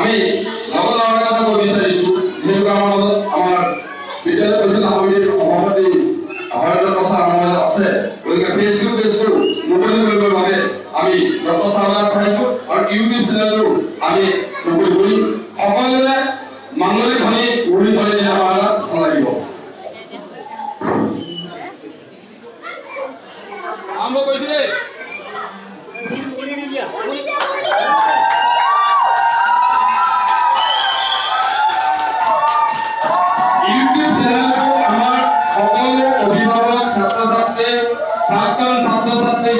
আমি লগৰ কথা ক'ব বিচাৰিছো যেনেকুৱা আমাৰ বিদ্যালয় পৰিচালনা সমিতিৰ সভাপতি হৰদৰ প্ৰসাদ আমাৰ আছে গতিকে ফেচবুক পেজটো মুকলি কৰিবৰ বাবে আমি ডক্টৰ ছাৰক পঠাইছো আৰু ইউটিউব চেনেলটো আমি মুকলি কৰিম সকলোৱে মাংগলিক ধ্বনি উৰি ধৰি দিলে আমাৰ ভাল লাগিব আৰম্ভ কৰিছো দেই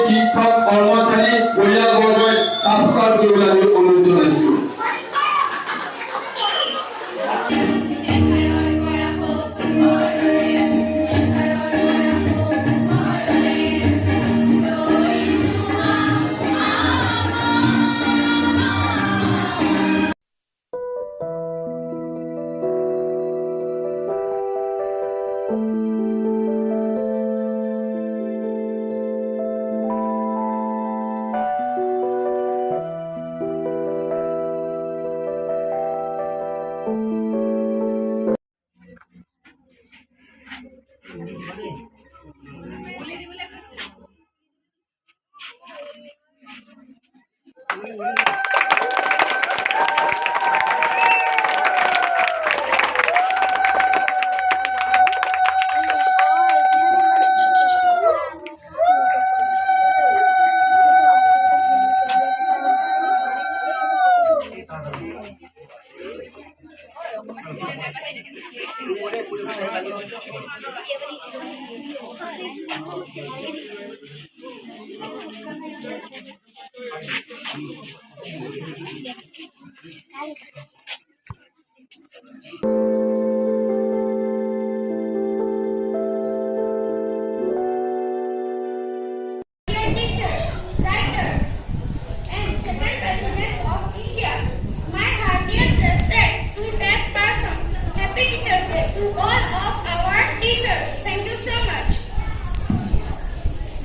শিক্ষক কৰ্মচাৰী পৰিয়ালবৰ্গই সাবস্ক্ৰাইব কৰিবলৈ আমি অনুৰোধ জনাইছো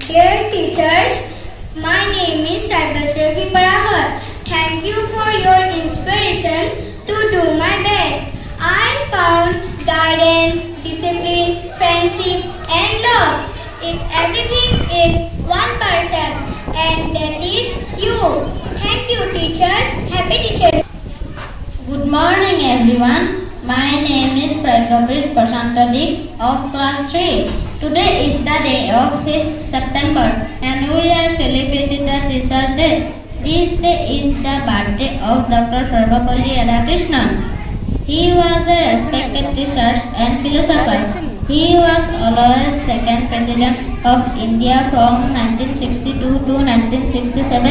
Dear teachers, my name is Rajdip Hazarika. Thank you for your inspiration to do my best. I found guidance, discipline, friendship and love. Everything in one person, and that is you. Thank you teachers. Happy teachers. Good morning everyone. My name is Bhargab Lahan of class 3. Today is the day of 5th September and we are celebrating the Teachers' Day. This day is the birthday of Dr. Sarvapalli Radhakrishnan. He was a respected teacher and philosopher. He was always second president of India from 1962 to 1967.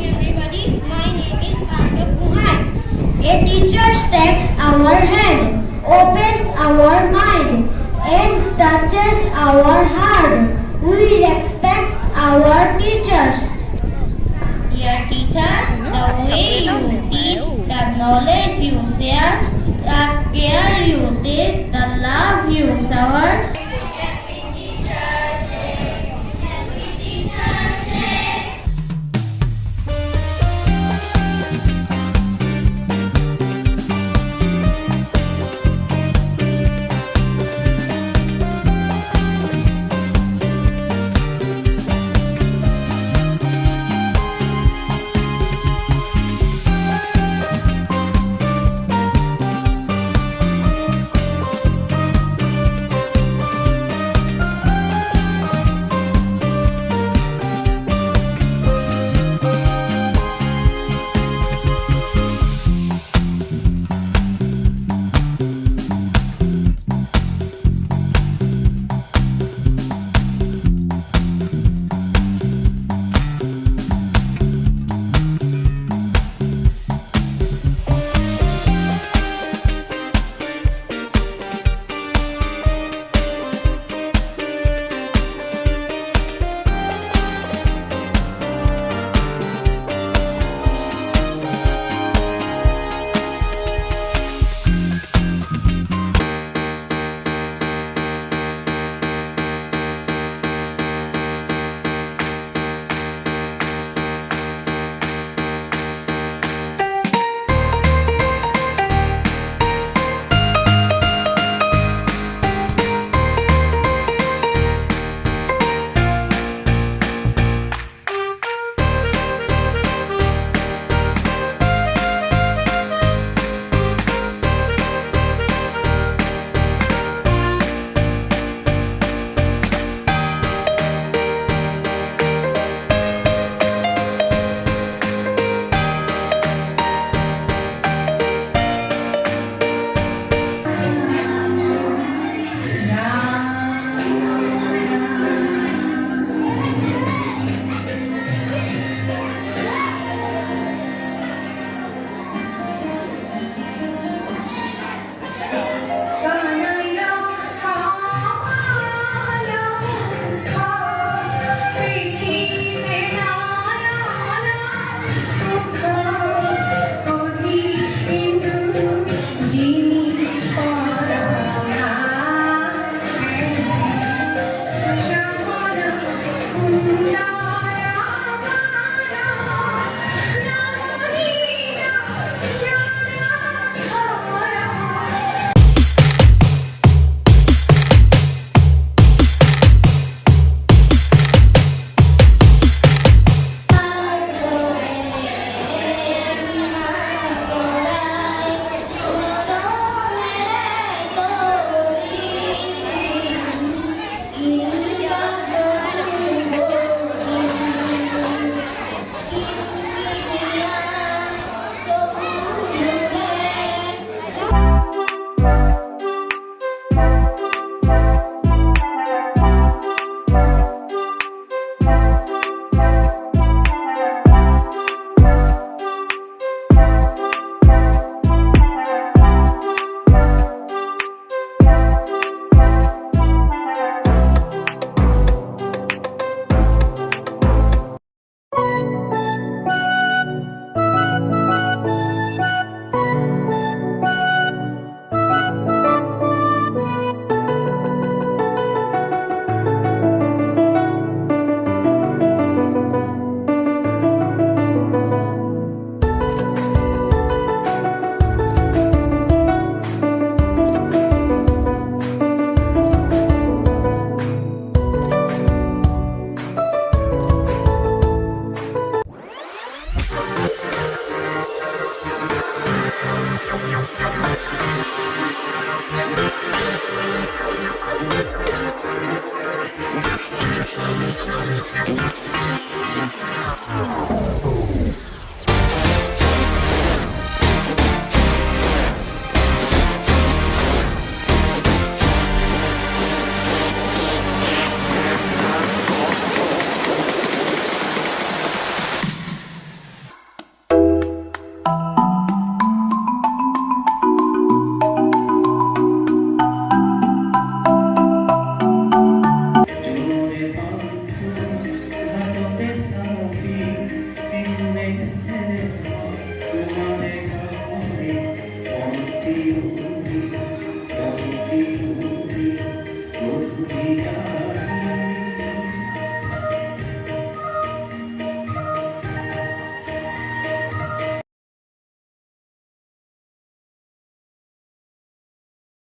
Everybody, my name is Bhargab Lahan. A teacher takes our hand, opens our mind, and touches our heart. We respect our teachers. Dear teacher, the way you teach, the knowledge you share, the care you take, the love you shower. Happy Teachers Day. Happy Teachers Day.